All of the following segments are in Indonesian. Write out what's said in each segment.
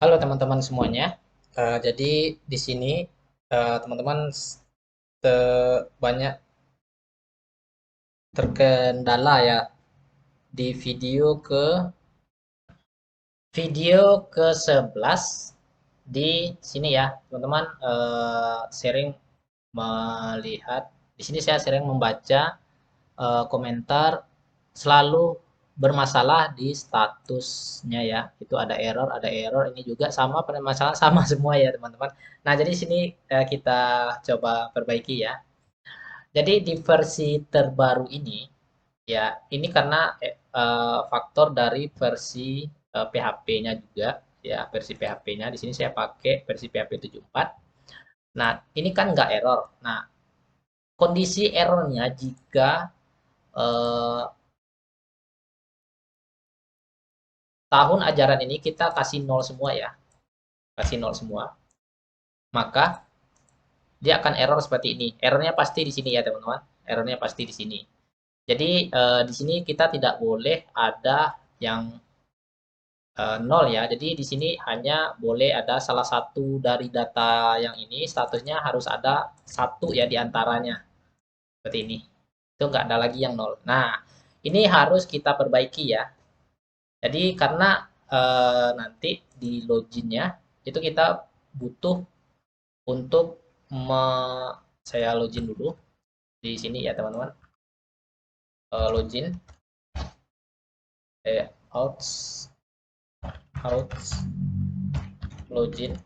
Halo teman-teman semuanya. Jadi di sini teman-teman banyak terkendala ya di video ke-11 di sini ya teman-teman, sharing melihat di sini saya sering membaca komentar selalu bermasalah di statusnya ya. Itu ada error, ini juga sama permasalahan sama semua ya teman-teman. Nah, jadi sini kita coba perbaiki ya. Jadi di versi terbaru ini ya, ini karena faktor dari versi PHP-nya juga ya, versi PHP-nya di sini saya pakai versi PHP 74. Nah, ini kan nggak error. Nah, kondisi errornya jika eh, tahun ajaran ini kita kasih nol semua ya, kasih nol semua, maka dia akan error seperti ini. Errornya pasti di sini ya teman-teman. Errornya pasti di sini. Jadi di sini kita tidak boleh ada yang nol ya. Jadi di sini hanya boleh ada salah satu dari data yang ini statusnya harus ada satu ya di antaranya. Seperti ini. Itu nggak ada lagi yang nol. Nah, ini harus kita perbaiki ya. Jadi karena nanti di loginnya itu kita butuh untuk saya login dulu di sini ya teman-teman. Login outs outs login.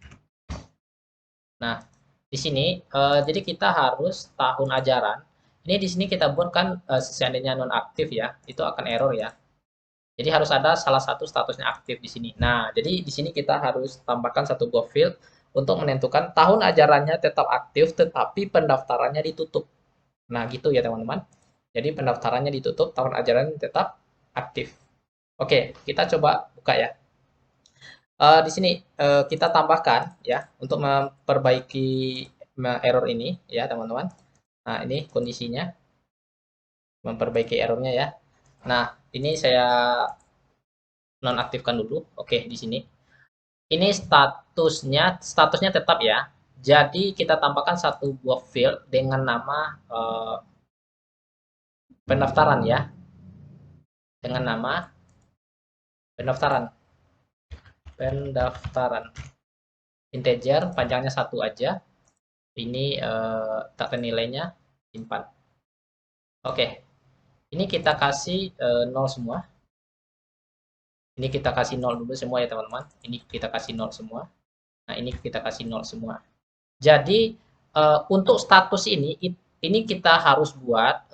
Nah, di sini jadi kita harus tahun ajaran. Ini di sini kita buat kan seandainya nonaktif ya, itu akan error ya. Jadi harus ada salah satu statusnya aktif di sini. Nah, jadi di sini kita harus tambahkan satu buah field untuk menentukan tahun ajarannya tetap aktif tetapi pendaftarannya ditutup. Nah, gitu ya teman-teman. Jadi pendaftarannya ditutup, tahun ajaran tetap aktif. Oke, kita coba buka ya. Di sini kita tambahkan ya untuk memperbaiki error ini ya teman-teman. Nah, ini kondisinya memperbaiki errornya ya. Nah, ini saya nonaktifkan dulu. Oke, di sini. Ini statusnya tetap ya. Jadi kita tambahkan satu buah field dengan nama pendaftaran ya, dengan nama pendaftaran. Pendaftaran integer panjangnya satu aja. Ini tata nilainya simpan. Oke, ini kita kasih 0 semua. Ini kita kasih nol dulu semua ya teman-teman. Ini kita kasih nol semua. Nah, ini kita kasih nol semua. Jadi untuk status ini kita harus buat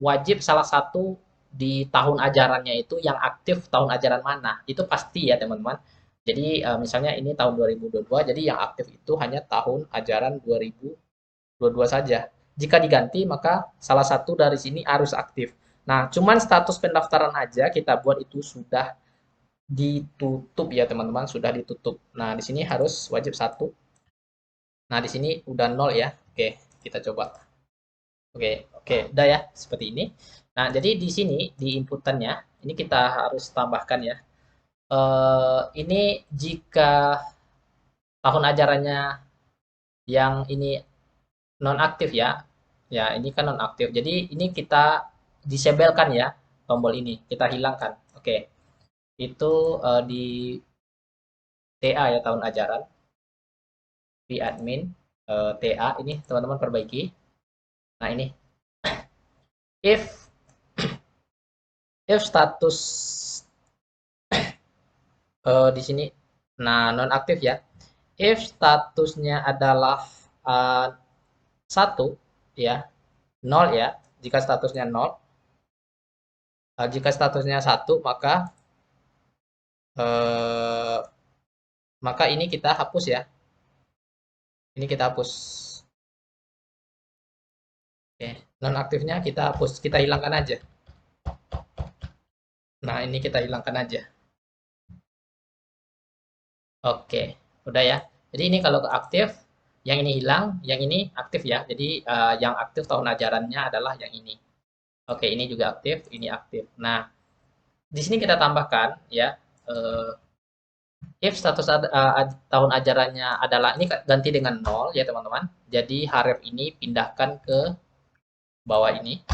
wajib salah satu di tahun ajarannya itu yang aktif tahun ajaran mana. Itu pasti ya teman-teman. Jadi misalnya ini tahun 2022, jadi yang aktif itu hanya tahun ajaran 2022 saja. Jika diganti maka salah satu dari sini harus aktif. Nah, cuman status pendaftaran aja kita buat itu sudah ditutup ya teman-teman, sudah ditutup. Nah, di sini harus wajib satu. Nah, di sini udah nol ya. Oke, kita coba. Oke, oke, udah ya, seperti ini. Nah, jadi di sini di inputannya ini kita harus tambahkan ya. Ini jika tahun ajarannya yang ini nonaktif ya. Ya, ini kan nonaktif. Jadi ini kita disablekan ya tombol ini, kita hilangkan. Oke. Itu di TA ya tahun ajaran, di admin TA ini teman-teman perbaiki. Nah, ini if status di sini nah nonaktif ya. If statusnya adalah uh, 1 ya, nol ya. Jika statusnya nol, jika statusnya satu uh, maka ini kita hapus ya. Ini kita hapus. Oke, nonaktifnya kita hapus, kita hilangkan aja. Nah, ini kita hilangkan aja. Oke, udah ya. Jadi ini kalau aktif, yang ini hilang, yang ini aktif ya. Jadi yang aktif tahun ajarannya adalah yang ini. Oke, ini juga aktif, ini aktif. Nah, di sini kita tambahkan ya, eh, If status tahun ajarannya adalah ini ganti dengan 0 ya teman-teman. Jadi haref ini pindahkan ke bawah ini.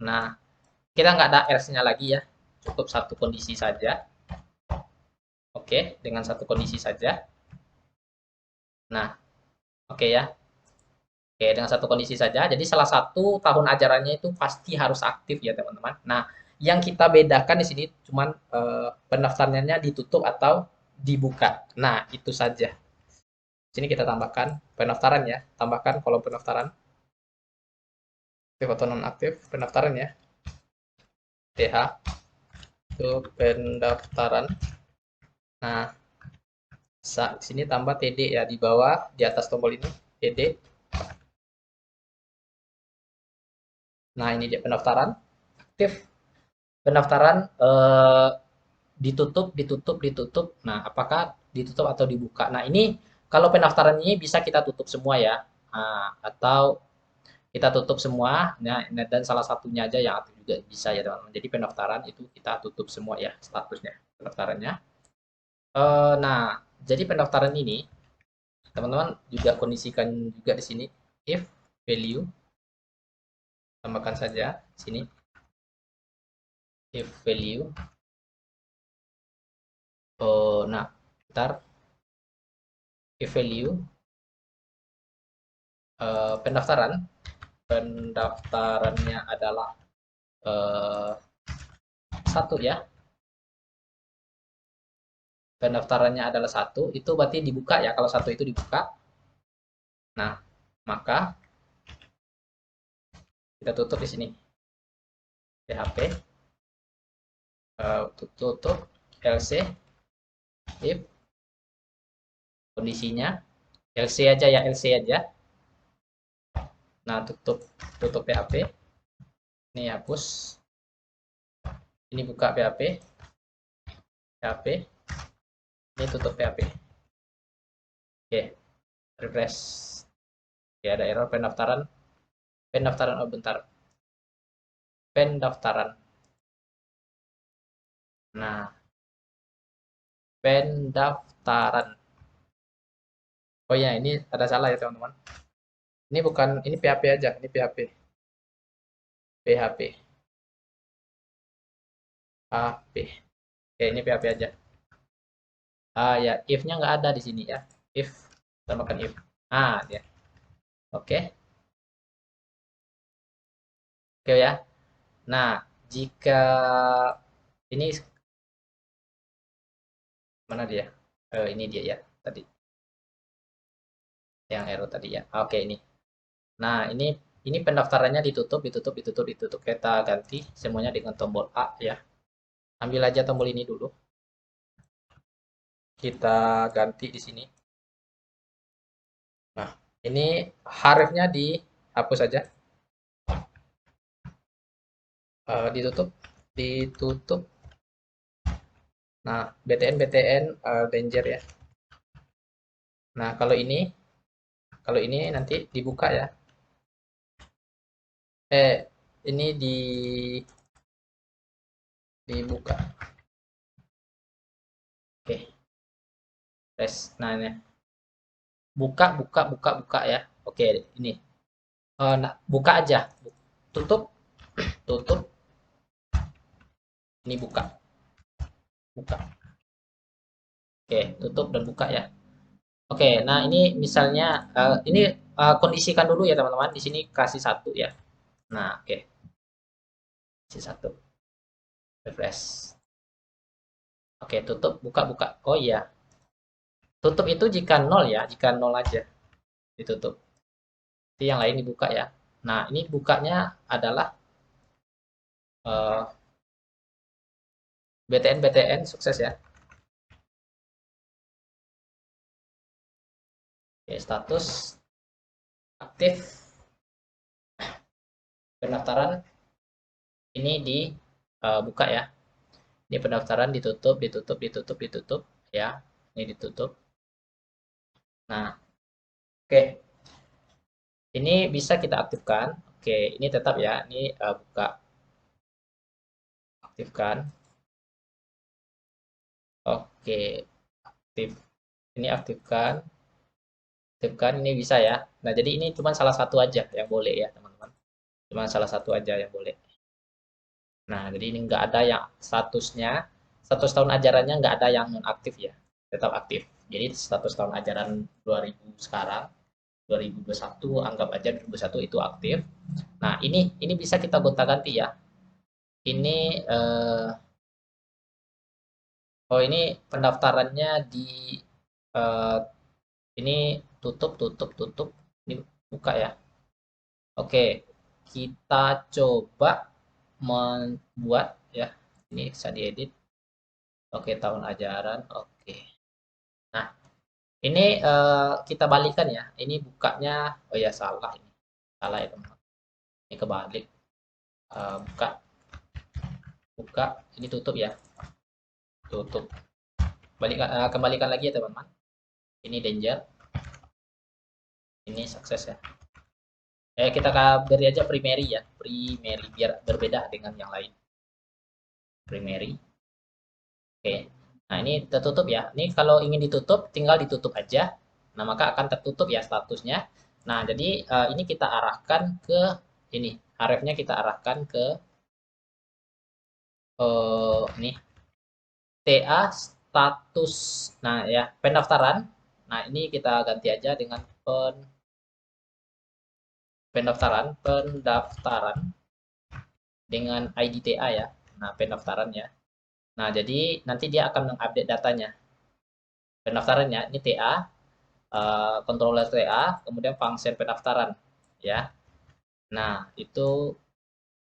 Nah, kita nggak ada else-nya lagi ya. Cukup satu kondisi saja. Oke, dengan satu kondisi saja. Nah, oke ya. Oke, dengan satu kondisi saja. Jadi salah satu tahun ajarannya itu pasti harus aktif ya teman-teman. Nah, yang kita bedakan di sini cuman pendaftarannya ditutup atau dibuka. Nah, itu saja. Sini kita tambahkan pendaftaran ya. Tambahkan kolom pendaftaran. Aktif atau nonaktif pendaftaran ya. TH itu pendaftaran. Nah, sini tambah TD ya di bawah di atas tombol ini TD. Nah, ini dia pendaftaran. Aktif pendaftaran ditutup, ditutup, ditutup. Nah, apakah ditutup atau dibuka? Nah, ini kalau pendaftaran ini bisa kita tutup semua ya. Nah, atau kita tutup semua. Nah, dan salah satunya aja yang aktif juga bisa ya teman-teman. Jadi pendaftaran itu kita tutup semua ya statusnya pendaftarannya. Nah, jadi pendaftaran ini teman-teman juga kondisikan juga di sini if value tambahkan saja sini if value. Nah, ntar if value pendaftaran pendaftarannya adalah satu ya. Pendaftarannya adalah satu, itu berarti dibuka ya. Kalau satu itu dibuka, nah maka kita tutup di sini. PHP tutup LC if kondisinya LC aja ya LC aja. Nah tutup tutup PHP. Ini hapus. Ini buka PHP. PHP. Ini tutup PHP. Oke, refresh. Oke, ada error pendaftaran. Pendaftaran oh bentar. Pendaftaran. Nah, pendaftaran. Oh ya, ini ada salah ya teman-teman. Ini bukan, ini PHP aja, ini PHP. PHP. HP. Oke, ini PHP aja. Ah ya, if-nya nggak ada di sini ya. If, tambahkan if. Ah, ya. Oke. Oke ya. Nah, jika ini mana dia? Ini dia ya tadi. Yang error tadi ya. Oke, ini. Nah, ini pendaftarannya ditutup, ditutup, ditutup, ditutup. Kita ganti semuanya dengan tombol A ya. Ambil aja tombol ini dulu. Kita ganti di sini. Nah, ini harfnya dihapus saja. Ditutup, ditutup. Nah, BTN BTN danger ya. Nah, kalau ini nanti dibuka ya. Ini dibuka. Oke, tes. Nah, ini buka, buka, buka, buka ya. Oke, ini. Nah, buka aja. Tutup, tutup. Ini buka, buka. Oke, tutup dan buka ya. Oke, nah ini misalnya ini kondisikan dulu ya teman-teman. Di sini kasih satu ya. Nah, oke, kasih satu. Refresh. Oke, tutup, buka, buka. Oh iya, tutup itu jika nol ya, jika nol aja ditutup. Jadi yang lain dibuka ya. Nah, ini bukanya adalah BTN BTN sukses ya. Oke, status aktif pendaftaran ini dibuka ya. Ini pendaftaran ditutup, ditutup, ditutup, ditutup ya. Ini ditutup. Nah, oke. Ini bisa kita aktifkan. Oke, ini tetap ya. Ini buka, aktifkan. Oke, aktif. Ini aktifkan, aktifkan ini bisa ya. Nah, jadi ini cuma salah satu aja yang boleh ya, teman-teman. Cuma salah satu aja yang boleh. Nah, jadi ini nggak ada yang statusnya, status tahun ajarannya nggak ada yang nonaktif ya, tetap aktif. Jadi status tahun ajaran 2000 sekarang, 2021 anggap aja 2021 itu aktif. Nah, ini bisa kita gonta-ganti ya. Ini oh ini pendaftarannya di eh, ini tutup, tutup, tutup. Ini buka ya. Oke, kita coba membuat ya. Ini bisa diedit. Oke, tahun ajaran. Oke. Nah, ini kita balikan ya. Ini bukanya, oh ya salah ini. Salah ya teman. Ini kebalik. Buka, buka. Ini tutup ya. Tutup. Kembalikan lagi ya teman-teman. Ini danger. Ini sukses ya. Kita beri aja primary ya. Primary biar berbeda dengan yang lain. Primary. Oke. Nah, ini tertutup ya. Ini kalau ingin ditutup, tinggal ditutup aja. Nah, maka akan tertutup ya statusnya. Nah, jadi ini kita arahkan ke ini. Href-nya kita arahkan ke ini TA status. Nah, ya, pendaftaran. Nah, ini kita ganti aja dengan pendaftaran dengan ID TA ya. Nah, pendaftarannya. Nah, jadi nanti dia akan mengupdate datanya. Pendaftarannya ini TA, controller TA, kemudian function pendaftaran ya. Nah, itu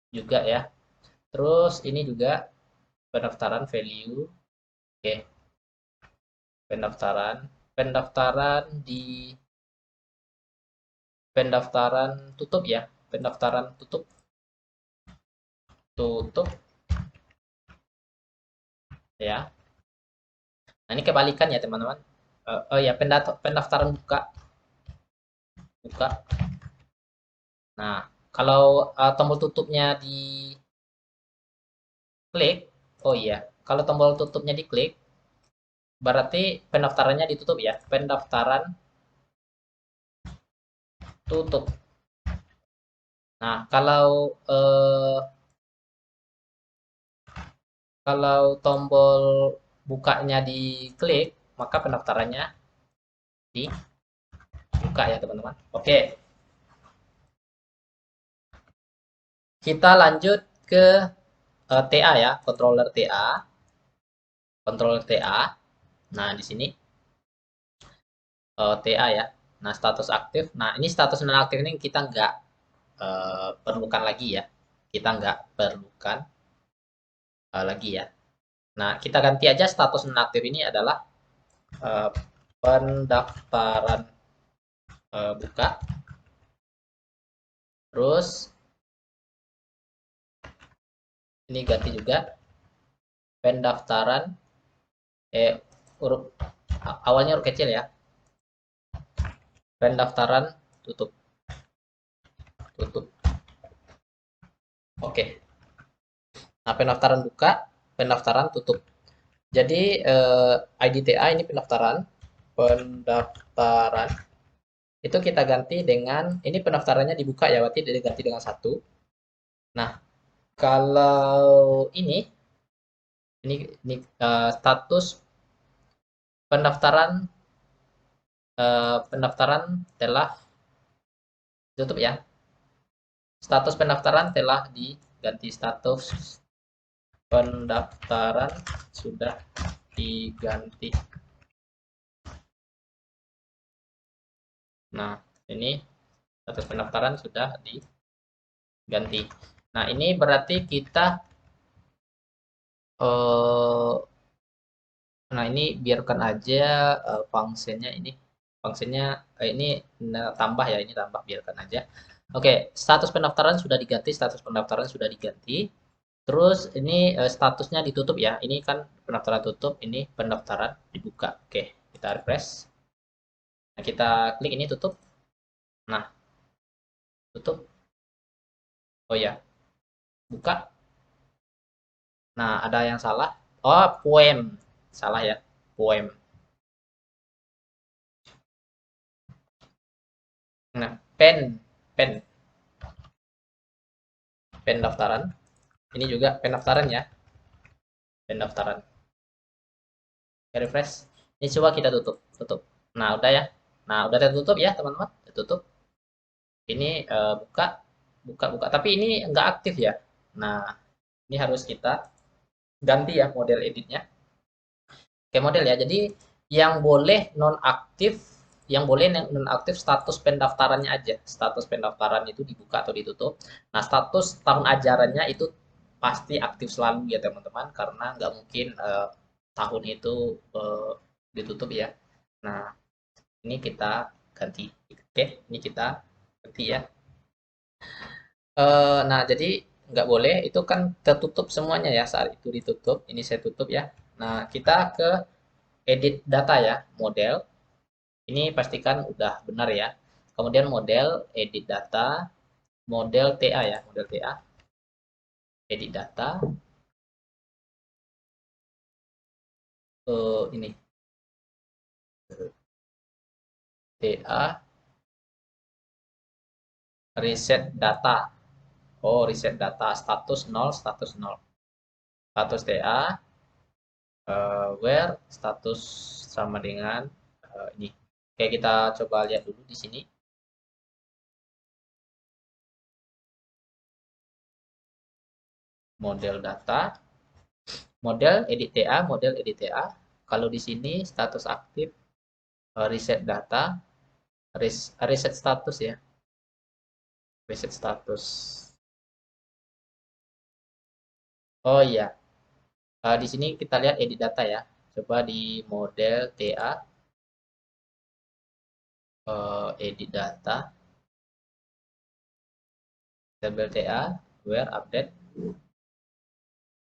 juga ya. Terus ini juga pendaftaran value. Oke, pendaftaran. Pendaftaran di pendaftaran tutup ya. Pendaftaran tutup. Tutup ya. Nah, ini kebalikan ya, teman-teman. Oh ya, pendaftaran buka. Buka. Nah, kalau tombol tutupnya diklik, oh iya, kalau tombol tutupnya diklik, berarti pendaftarannya ditutup ya. Pendaftaran tutup. Nah, kalau tombol bukanya diklik, maka pendaftarannya dibuka ya, teman-teman. Oke, kita lanjut ke TA ya, controller TA. Controller TA. Nah, di sini TA ya. Nah, status aktif. Nah, ini status nonaktif ini kita nggak perlukan lagi ya. Kita nggak perlukan lagi ya. Nah, kita ganti aja status nonaktif ini adalah eh, pendaftaran buka. Terus ini ganti juga pendaftaran huruf awalnya huruf kecil ya. Pendaftaran tutup. Tutup. Oke. Nah, pendaftaran buka, pendaftaran tutup. Jadi IDTA ini pendaftaran itu kita ganti dengan ini pendaftarannya dibuka ya, berarti diganti dengan satu. Nah, kalau ini status pendaftaran pendaftaran telah ditutup ya. Status pendaftaran telah diganti. Status pendaftaran sudah diganti. Nah, ini status pendaftaran sudah diganti. Nah, ini berarti kita eh nah ini biarkan aja fungsinya ini. Fungsinya ini tambah ya, ini tambah biarkan aja. Oke, status pendaftaran sudah diganti, status pendaftaran sudah diganti. Terus ini statusnya ditutup ya. Ini kan pendaftaran tutup, ini pendaftaran dibuka. Oke, kita refresh. Nah, kita klik ini tutup. Nah, tutup. Oh ya, buka. Nah, ada yang salah. Oh, poem. salah ya, poem. Nah, pen pendaftaran. Ini juga pendaftaran ya, pendaftaran. Refresh. Ini coba kita tutup. Nah, udah ya. Nah, udah tertutup ya, teman-teman. Tertutup. Ini buka. Tapi ini nggak aktif ya. Nah, ini harus kita ganti ya model editnya. Oke, model ya. Jadi yang boleh nonaktif, yang boleh nonaktif status pendaftarannya aja. Status pendaftaran itu dibuka atau ditutup. Nah, status tahun ajarannya itu pasti aktif selalu ya teman-teman, karena nggak mungkin tahun itu ditutup ya. Nah, ini kita ganti. Oke, ini kita ganti ya. Nah, jadi nggak boleh, itu kan tertutup semuanya ya, saat itu ditutup. Ini saya tutup ya. Nah, kita ke edit data ya, model. Ini pastikan udah benar ya. Kemudian model, edit data, model TA ya, model TA, edit data, ini TA, reset data. Oh, reset data, status 0, status 0. Status TA, where status sama dengan ini. Oke, kita coba lihat dulu di sini. Model data, model edit TA. Kalau di sini status aktif, reset data, reset status ya, reset status. Oh iya, di sini kita lihat edit data ya. Coba di model TA, edit data, tabel TA, where update.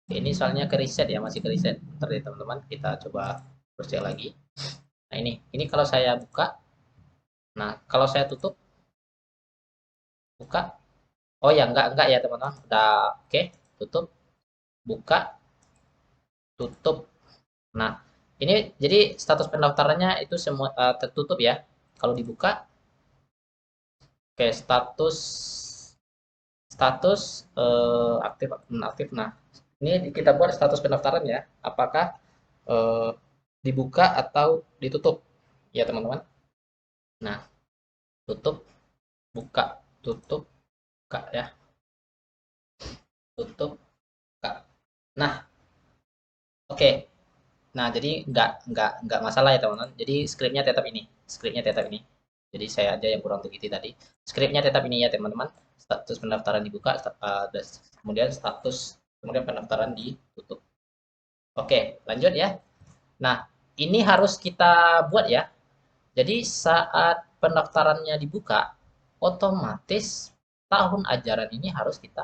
Ini soalnya ke reset ya, masih ke reset. Bentar ya teman-teman, kita coba cross check lagi. Nah ini kalau saya buka, nah kalau saya tutup, buka, oh ya enggak ya teman-teman, udah oke, tutup, buka, tutup. Nah ini jadi status pendaftarannya itu semua tertutup ya. Kalau dibuka, oke, status status aktif aktif. Nah ini kita buat status pendaftaran ya. Apakah eh, dibuka atau ditutup ya teman-teman. Nah tutup, buka, tutup, buka ya, tutup, buka. Nah, oke. Nah, jadi nggak masalah ya teman-teman. Jadi scriptnya tetap ini. Jadi saya aja yang kurang teliti tadi. Scriptnya tetap ini ya teman-teman. Status pendaftaran dibuka, kemudian kemudian pendaftaran ditutup. Oke, lanjut ya. Nah, ini harus kita buat ya. Jadi saat pendaftarannya dibuka, otomatis tahun ajaran ini harus kita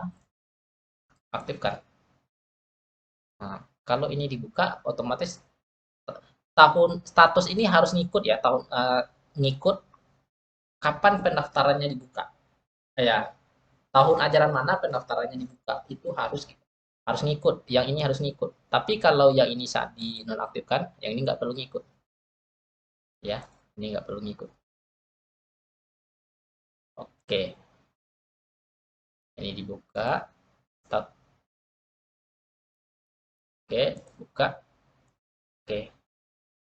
aktifkan. Nah, kalau ini dibuka, otomatis tahun status ini harus ngikut ya, ngikut kapan pendaftarannya dibuka. Ya, tahun ajaran mana pendaftarannya dibuka itu harus ngikut. Yang ini harus ngikut. Tapi kalau yang ini saat dinonaktifkan, yang ini nggak perlu ngikut. Ya, ini nggak perlu ngikut. Oke, ini dibuka. Oke, buka. Oke,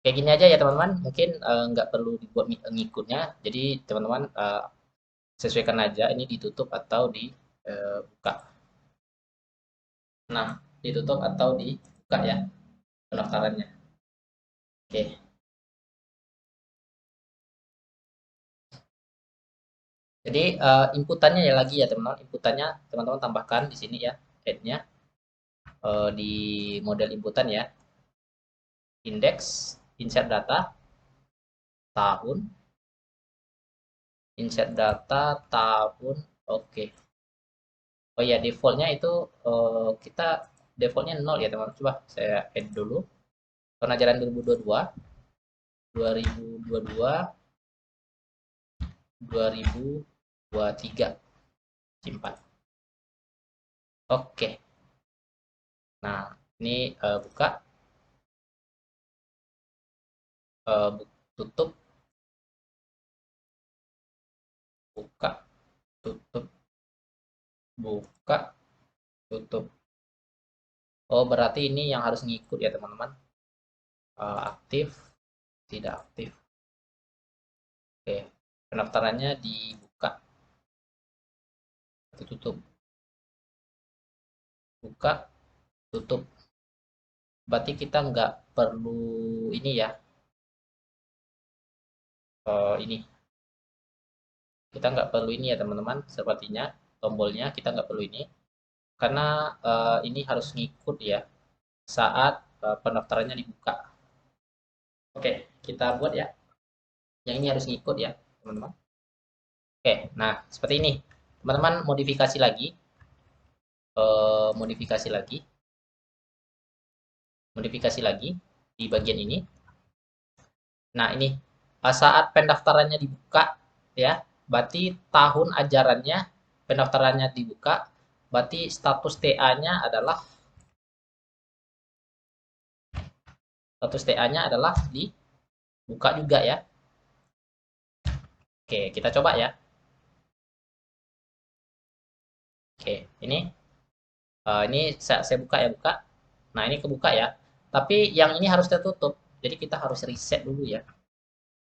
kayak gini aja ya teman-teman. Mungkin nggak perlu dibuat ngikutnya. Jadi teman-teman sesuaikan aja ini ditutup atau dibuka. Nah, ditutup atau dibuka ya pendaftarannya. Oke. Jadi inputannya ya lagi ya teman-teman. Inputannya teman-teman tambahkan di sini ya headnya di model inputan ya. Index, insert data, tahun, insert data, tahun. Oke. Oh ya defaultnya itu kita defaultnya 0 ya teman-teman. Coba saya add dulu. Tahun ajaran 2022, 2022, 2023. Simpan. Oke. Nah, ini buka. tutup, buka, tutup, buka, tutup. Oh, berarti ini yang harus ngikut ya, teman-teman. Aktif, tidak aktif. Oke, pendaftarannya dibuka, tutup, buka, tutup. Berarti kita nggak perlu ini ya, ini. Kita nggak perlu ini ya, teman-teman. Sepertinya tombolnya kita nggak perlu ini. Karena ini harus ngikut ya saat pendaftarannya dibuka. Oke, kita buat ya. Yang ini harus ngikut ya, teman-teman. Oke, nah seperti ini. Teman-teman modifikasi lagi. Modifikasi lagi. Modifikasi lagi di bagian ini. Nah, ini saat pendaftarannya dibuka ya, berarti tahun ajarannya pendaftarannya dibuka, berarti status TA-nya adalah dibuka juga ya. Oke, kita coba ya. Oke, ini saya buka ya, buka. Nah, ini kebuka ya. Tapi yang ini harus tertutup. Jadi kita harus reset dulu ya.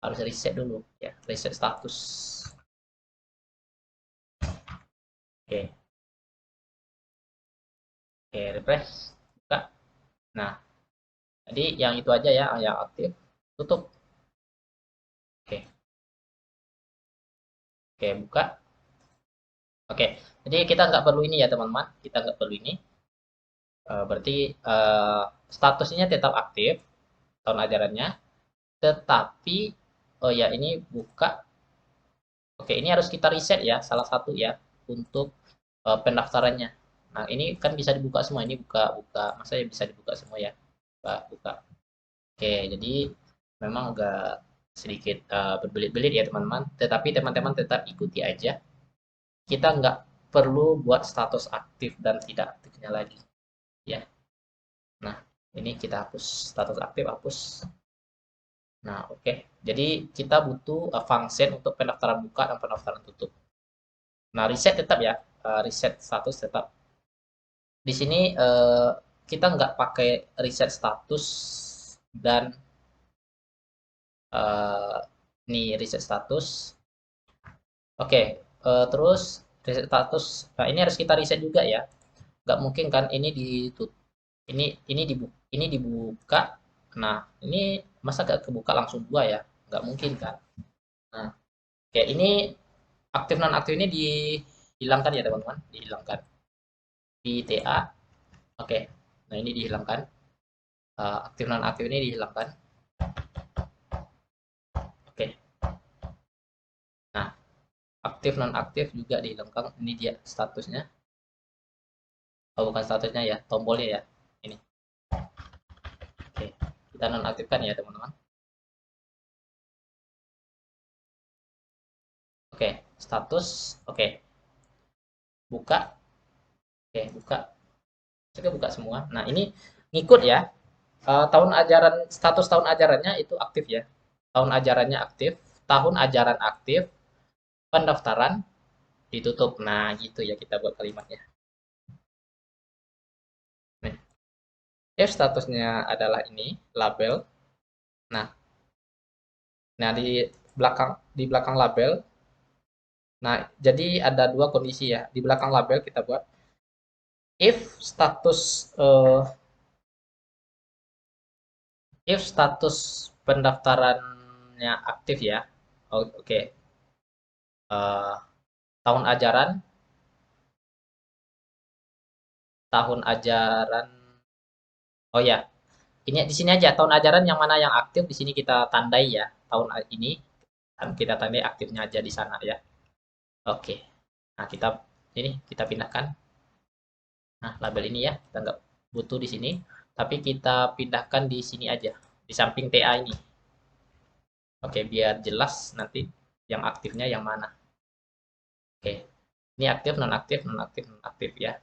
Harus reset dulu ya, reset status. Oke. Oke, refresh. Buka. Nah, jadi yang itu aja ya, yang aktif. Tutup. Oke. Oke, buka. Oke, jadi kita nggak perlu ini ya, teman-teman. Kita nggak perlu ini. Berarti statusnya tetap aktif tahun ajarannya. Tetapi, oh ya, ini buka. Oke, ini harus kita reset ya, salah satu ya, untuk pendaftarannya. Nah, ini kan bisa dibuka semua. Ini buka, masa ya bisa dibuka semua ya. Buka. Oke, jadi memang agak sedikit berbelit-belit ya, teman-teman. Tetapi teman-teman tetap ikuti aja. Kita nggak perlu buat status aktif dan tidak aktifnya lagi ya. Nah, ini kita hapus status aktif, hapus. Nah, oke. Jadi kita butuh function untuk pendaftaran buka dan pendaftaran tutup. Nah, reset tetap ya, reset status tetap. Di sini kita nggak pakai reset status dan ini reset status. Oke, terus reset status. Nah, ini harus kita reset juga ya. Nggak mungkin kan ini ditutup, ini dibuka. Nah, ini masa nggak kebuka langsung dua ya? Nggak mungkin kan? Nah, oke, ini aktif non aktif ini dihilangkan ya, teman-teman, dihilangkan di TA. Oke, nah ini dihilangkan. Aktif non aktif ini dihilangkan. Oke, nah aktif non aktif juga dihilangkan. Ini dia statusnya. Oh, bukan statusnya ya, tombolnya ya. Ini. Oke, kita nonaktifkan ya, teman-teman. Oke, status. Oke, buka. Oke, buka. Saya buka semua. Nah, ini ngikut ya. Tahun ajaran, status tahun ajarannya itu aktif ya. Tahun ajarannya aktif, tahun ajaran aktif, pendaftaran ditutup. Nah, gitu ya kita buat kalimatnya. Nih, if statusnya adalah ini, label. Nah, nah di belakang label. Nah, jadi ada dua kondisi ya. Di belakang label kita buat if status pendaftarannya aktif ya. Oke. Eh, tahun ajaran tahun ajaran oh ya, ini di sini aja tahun ajaran yang mana yang aktif di sini kita tandai ya. Ini kan kita tandai aktifnya aja di sana ya. Oke. Nah, kita pindahkan. Nah, label ini ya, kita nggak butuh di sini, tapi kita pindahkan di sini aja, di samping TA ini. Oke, biar jelas nanti yang aktifnya yang mana. Oke. Ini aktif, nonaktif, nonaktif, nonaktif ya.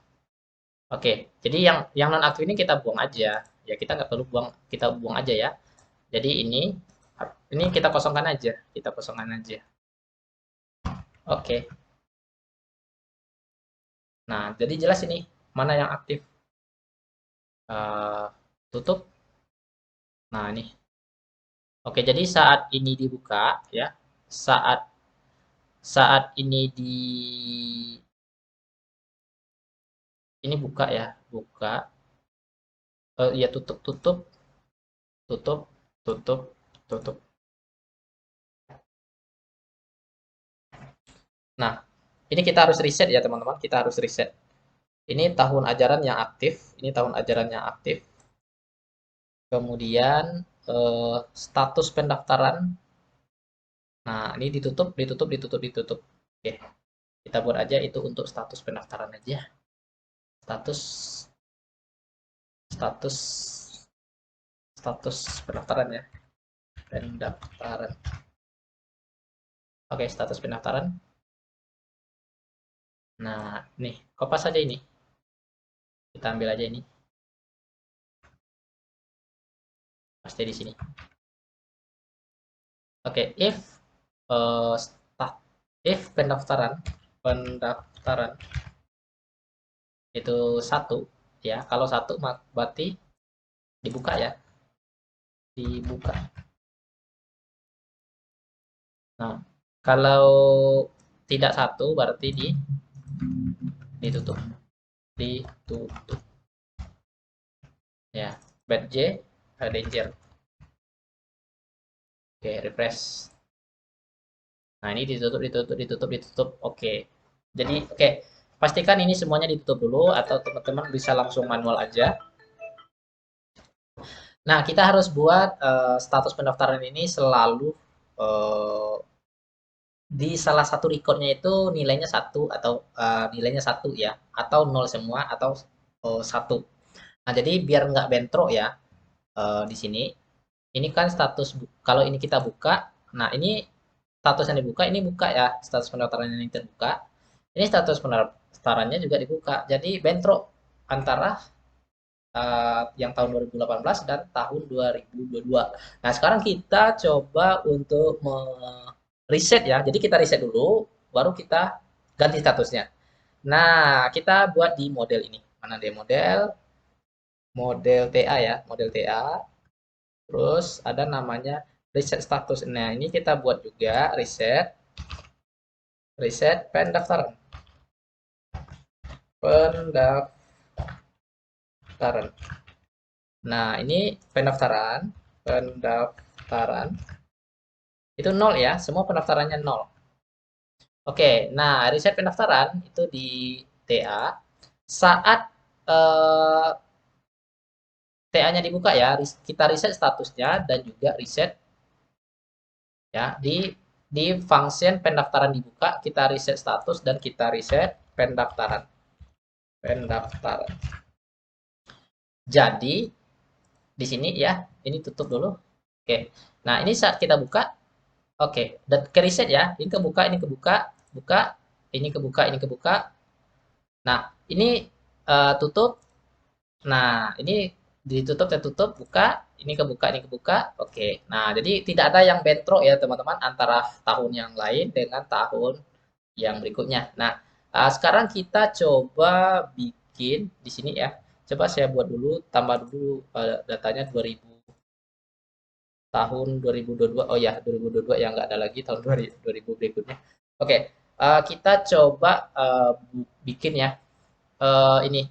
Oke, jadi yang nonaktif ini kita buang aja. Ya, kita nggak perlu buang, kita buang aja ya. Jadi ini Ini kita kosongkan aja, kita kosongkan aja. Oke. Nah, jadi jelas ini mana yang aktif. Tutup. Nah, ini. Oke, jadi saat ini dibuka ya, saat saat ini buka ya, buka. Ya tutup, tutup, tutup, tutup, tutup. Nah, ini kita harus reset ya teman-teman, kita harus reset. Ini tahun ajaran yang aktif, ini tahun ajaran yang aktif. Kemudian status pendaftaran. Nah, ini ditutup, ditutup, ditutup, ditutup. Oke, kita buat aja itu untuk status pendaftaran aja. Status, status, status pendaftaran ya. Pendaftaran. Oke, status pendaftaran. Nah, nih, kopas saja ini. Kita ambil aja ini. Pasti di sini. Oke, uh, if pendaftaran itu satu ya, kalau satu berarti dibuka ya, dibuka. Nah, kalau tidak satu berarti ditutup, ditutup ya. Bad J, danger. Oke, refresh. Nah, ini ditutup, ditutup, ditutup, ditutup. Oke. Jadi, oke. Pastikan ini semuanya ditutup dulu atau teman-teman bisa langsung manual aja. Nah, kita harus buat status pendaftaran ini selalu di salah satu recordnya itu nilainya satu atau nilainya satu ya, atau nol semua atau satu. Nah, jadi biar nggak bentrok ya di sini. Ini kan status kalau ini kita buka, nah ini status yang dibuka ini buka ya, status pendaftaran yang terbuka. Ini status pendaftarannya juga dibuka. Jadi bentrok antara yang tahun 2018 dan tahun 2022. Nah, sekarang kita coba untuk reset ya. Jadi kita reset dulu, baru kita ganti statusnya. Nah, kita buat di model ini. Mana dia model? Model TA ya, model TA. Terus ada namanya reset status. Nah, ini kita buat juga reset pendaftaran. Pendaftaran. Nah, ini pendaftaran itu nol ya, semua pendaftarannya nol. Oke, nah riset pendaftaran itu di TA saat TA-nya dibuka ya, kita riset statusnya dan juga riset ya di function pendaftaran dibuka, kita riset status dan kita riset pendaftaran. Pendaftaran. Jadi di sini ya, ini tutup dulu. Oke. Nah, ini saat kita buka. Oke, dan ke reset ya. Ini kebuka, ini kebuka, buka, ini kebuka, ini kebuka. Nah, ini tutup. Nah, ini ditutup, tertutup, buka, ini kebuka, ini kebuka. Oke. Nah, jadi tidak ada yang bentrok ya, teman-teman, antara tahun yang lain dengan tahun yang berikutnya. Nah, sekarang kita coba bikin di sini ya. Coba saya buat dulu, tambah dulu datanya 2000 tahun 2022. Oh ya, 2022 yang nggak ada lagi tahun 2000 berikutnya. Oke, kita coba bikin ya. Ini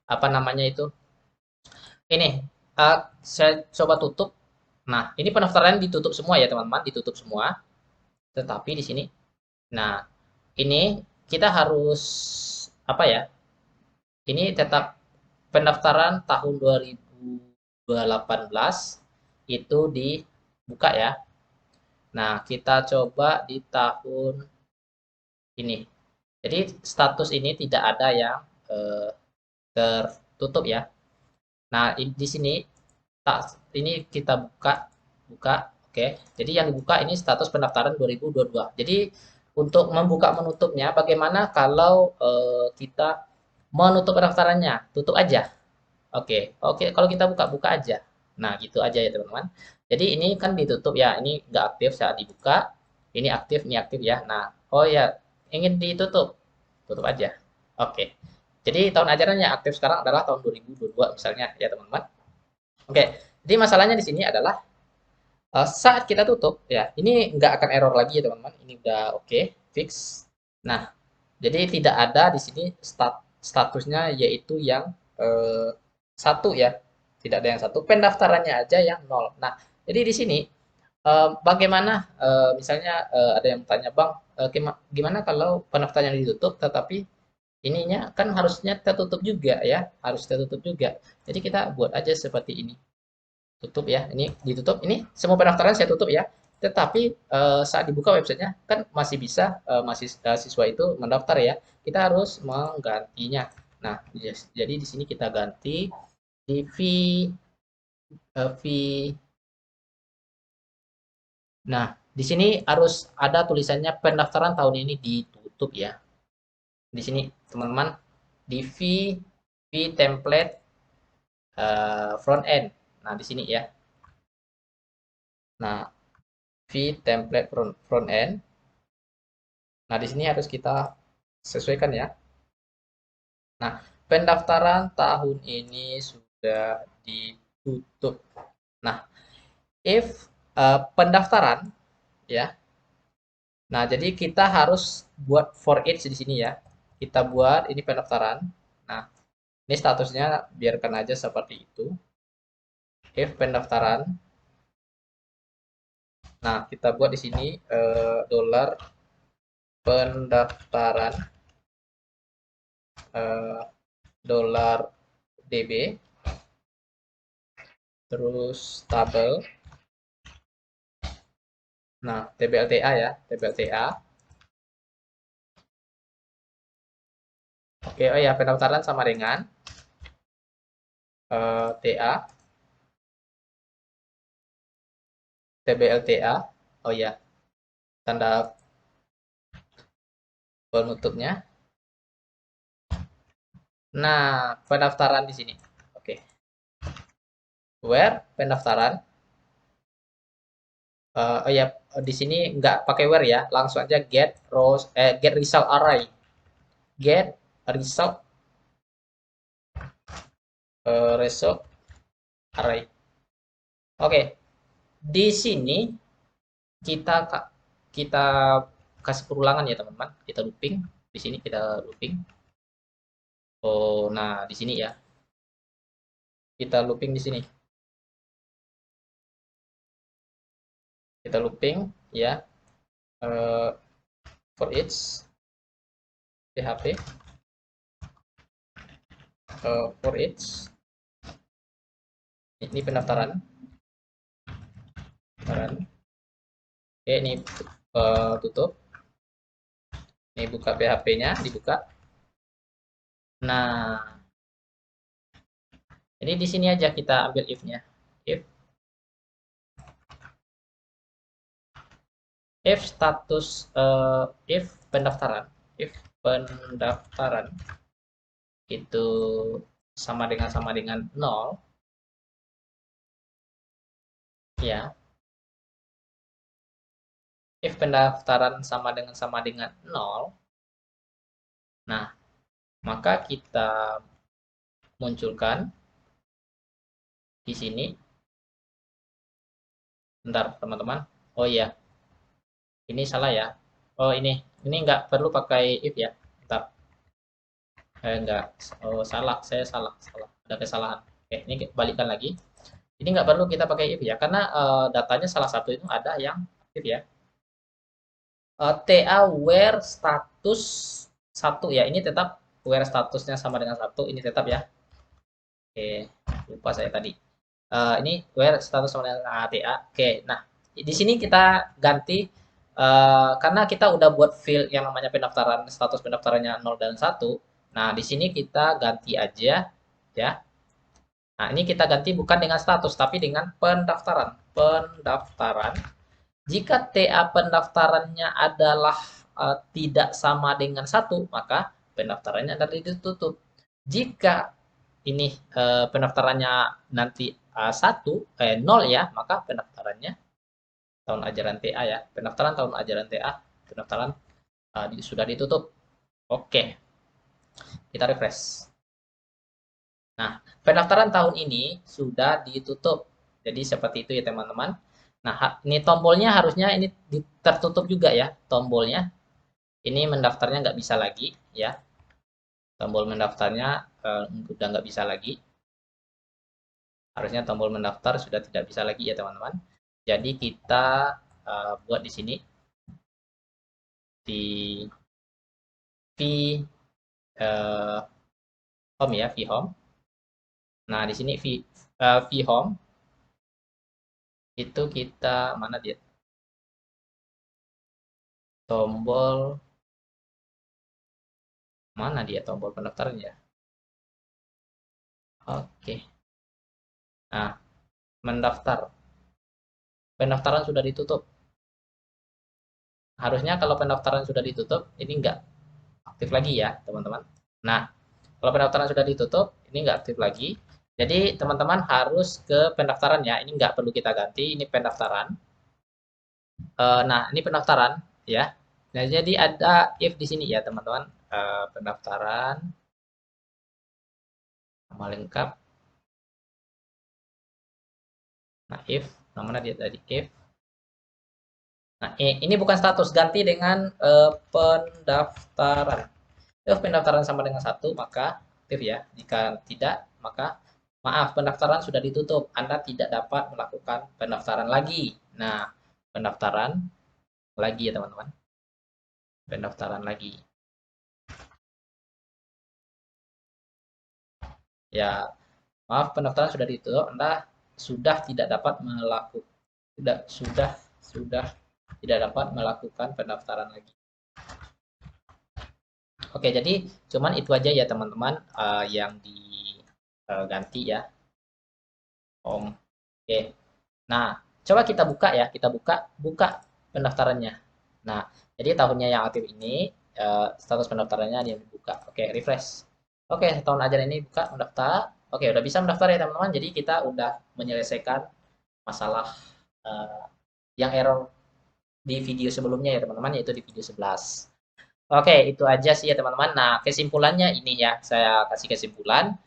apa namanya itu? Ini saya coba tutup. Nah, ini pendaftaran ditutup semua ya teman-teman, ditutup semua. Tetapi di sini, nah ini kita harus apa ya? Ini tetap pendaftaran tahun 2018 itu dibuka ya. Nah, kita coba di tahun ini. Jadi status ini tidak ada yang tertutup ya. Nah, di sini ini kita buka, oke. Jadi yang dibuka ini status pendaftaran 2022. Jadi untuk membuka menutupnya, bagaimana kalau kita menutup pendaftarannya? Tutup aja. Oke, oke. Kalau kita buka aja. Nah, gitu aja ya teman-teman. Jadi ini kan ditutup ya, ini nggak aktif saat dibuka, ini aktif ya. Nah, oh ya, ingin ditutup, tutup aja. Oke. Jadi tahun ajaran yang aktif sekarang adalah tahun 2022 misalnya ya teman-teman. Oke. Jadi masalahnya di sini adalah saat kita tutup ya, ini nggak akan error lagi ya teman-teman. Ini udah oke, fix. Nah, jadi tidak ada di sini statusnya yaitu yang satu ya, tidak ada yang satu. Pendaftarannya aja yang nol. Nah, jadi di sini bagaimana misalnya ada yang tanya Bang, gimana kalau pendaftarannya ditutup tetapi ininya kan harusnya tertutup juga ya, harus tertutup juga. Jadi kita buat aja seperti ini. Tutup ya, ini ditutup. Ini semua pendaftaran saya tutup ya. Tetapi saat dibuka websitenya kan masih bisa masih siswa itu mendaftar ya. Kita harus menggantinya. Nah, yes, jadi di sini kita ganti di fee. Nah, di sini harus ada tulisannya pendaftaran tahun ini ditutup ya. Di sini teman-teman di fee template front end. Nah, di sini ya. Nah, fee template front end. Nah, di sini harus kita sesuaikan ya. Nah, pendaftaran tahun ini sudah ditutup. Nah, if pendaftaran ya. Nah, jadi kita harus buat for each di sini ya. Kita buat ini pendaftaran. Nah, ini statusnya biarkan aja seperti itu. If pendaftaran. Nah, kita buat di sini dolar pendaftaran dolar DB terus tabel. Nah, TBLTA ya, TBLTA. Oke, oh ya, pendaftaran sama dengan TA, TBLTA. Oh ya, tanda penutupnya. Nah, pendaftaran di sini. Oke. Where pendaftaran. Oh ya, di sini nggak pakai where ya, langsung aja get result array. Get result result array. Oke, di sini kita kita kasih perulangan ya teman-teman. Kita looping. Di sini kita looping. Oh, nah di sini ya. Kita looping di sini. Kita looping ya. For each PHP for each ini pendaftaran. Oke, ini tutup. Ini buka PHP-nya, dibuka. Nah, jadi di sini aja kita ambil if-nya. If status if pendaftaran itu sama dengan 0 ya. If pendaftaran sama dengan 0, nah maka kita munculkan di sini. Bentar teman-teman. Oh iya, ini salah ya. Oh ini nggak perlu pakai if ya. Bentar. Enggak. Oh salah, saya salah. Ada kesalahan. Oke, ini balikkan lagi. Ini nggak perlu kita pakai if ya, karena datanya salah satu itu ada yang aktif ya. TA where status 1 ya, ini tetap where statusnya sama dengan 1, ini tetap ya. Oke, lupa saya tadi. Ini where status sama dengan TA. Oke, nah di sini kita ganti karena kita udah buat field yang namanya pendaftaran, status pendaftarannya 0 dan 1. Nah, di sini kita ganti aja ya. Nah, ini kita ganti bukan dengan status tapi dengan pendaftaran. Pendaftaran. Jika TA pendaftarannya adalah tidak sama dengan 1, maka pendaftarannya adalah ditutup. Jika ini pendaftarannya nanti 0 ya, maka pendaftarannya tahun ajaran TA ya. Pendaftaran tahun ajaran TA, pendaftaran sudah ditutup. Oke, kita refresh. Nah, pendaftaran tahun ini sudah ditutup. Jadi seperti itu ya teman-teman. Nah, ini tombolnya harusnya ini tertutup juga ya tombolnya. Ini mendaftarnya nggak bisa lagi ya. Tombol mendaftarnya udah nggak bisa lagi. Harusnya tombol mendaftar sudah tidak bisa lagi ya teman-teman. Jadi kita buat di sini di home ya, home. Nah, di sini home itu kita mana dia? Tombol mana dia tombol pendaftarannya? Oke. Nah, mendaftar. Pendaftaran sudah ditutup. Harusnya kalau pendaftaran sudah ditutup, ini nggak aktif lagi ya, teman-teman. Nah, kalau pendaftaran sudah ditutup, ini nggak aktif lagi. Jadi, teman-teman harus ke pendaftaran ya. Ini nggak perlu kita ganti, ini pendaftaran. Nah, ini pendaftaran ya. Nah, jadi ada if di sini ya, teman-teman. Pendaftaran nama lengkap. Nah, if namanya dia tadi if. Nah, ini bukan status, ganti dengan pendaftaran. If pendaftaran sama dengan 1, maka aktif ya. Jika tidak, maka maaf, pendaftaran sudah ditutup. Anda tidak dapat melakukan pendaftaran lagi. Nah, pendaftaran lagi ya teman-teman. Pendaftaran lagi. Ya, maaf, pendaftaran sudah ditutup. Anda sudah tidak dapat melakukan sudah tidak dapat melakukan pendaftaran lagi. Oke, jadi cuman itu aja ya teman-teman yang diganti ya. Oke. Nah, coba kita buka ya, kita buka pendaftarannya. Nah, jadi tahunnya yang aktif ini status pendaftarannya dia dibuka. Oke, refresh. Oke, tahun ajaran ini buka mendaftar. Oke, udah bisa mendaftar ya teman-teman. Jadi kita udah menyelesaikan masalah eh, yang error di video sebelumnya ya teman-teman, yaitu di video 11. Oke, itu aja sih ya teman-teman. Nah, kesimpulannya ini ya, saya kasih kesimpulan.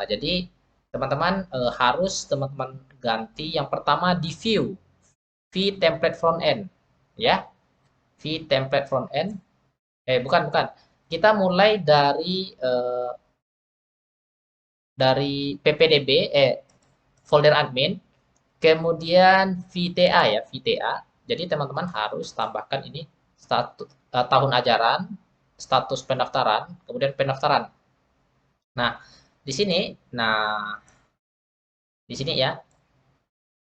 Jadi teman-teman harus teman-teman ganti yang pertama di view template front end ya, view template front end. Bukan. Kita mulai dari ppdb folder admin, kemudian VTA ya, VTA. Jadi teman-teman harus tambahkan ini status tahun ajaran, status pendaftaran, kemudian pendaftaran. Nah, di sini, nah di sini ya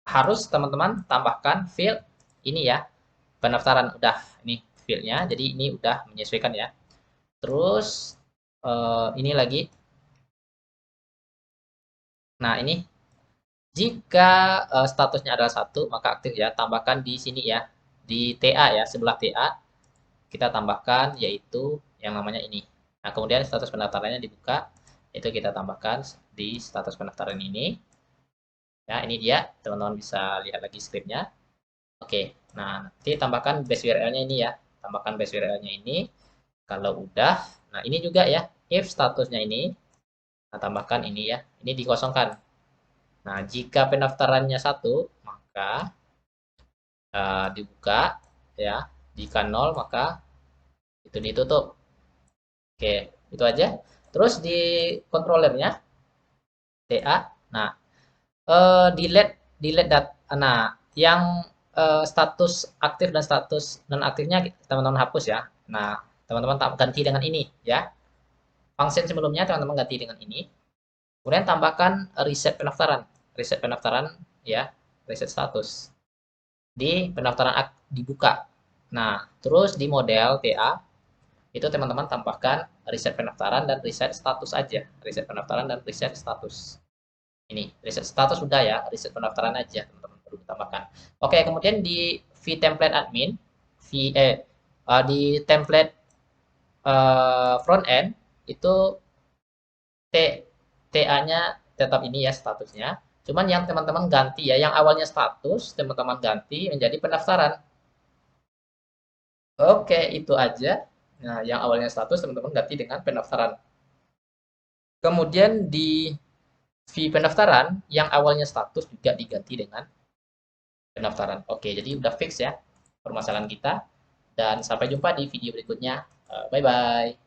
harus teman-teman tambahkan field ini ya, pendaftaran udah ini fieldnya, jadi ini udah menyesuaikan ya. Terus ini lagi. Nah, ini jika statusnya adalah 1, maka aktif ya. Tambahkan di sini ya, di TA ya, sebelah TA kita tambahkan yaitu yang namanya ini. Nah, kemudian status pendaftarannya dibuka, itu kita tambahkan di status pendaftaran ini. Ya, ini dia, teman-teman bisa lihat lagi scriptnya. Oke, nah nanti tambahkan base URL-nya ini ya, tambahkan base URL-nya ini. Kalau udah, nah ini juga ya, if statusnya ini, nah tambahkan ini ya, ini dikosongkan. Nah, jika pendaftarannya 1, maka dibuka ya. Jika 0, maka itu ditutup. Oke, itu aja. Terus di controllernya TA. Nah, delete nah, yang status aktif dan status non aktifnya teman-teman hapus ya. Nah, teman-teman ganti dengan ini ya. Function sebelumnya teman-teman ganti dengan ini. Kemudian tambahkan reset pendaftaran ya, reset status di pendaftaran dibuka. Nah, terus di model TA itu teman-teman tambahkan reset pendaftaran dan reset status aja, reset pendaftaran dan reset status. Ini reset status sudah ya, reset pendaftaran aja teman-teman perlu tambahkan. Oke, kemudian di template admin, di template front end itu TA-nya tetap ini ya statusnya. Cuman yang teman-teman ganti ya, yang awalnya status, teman-teman ganti menjadi pendaftaran. Oke, itu aja. Nah, yang awalnya status, teman-teman ganti dengan pendaftaran. Kemudian di fee pendaftaran, yang awalnya status juga diganti dengan pendaftaran. Oke, jadi udah fix ya permasalahan kita. Dan sampai jumpa di video berikutnya. Bye-bye.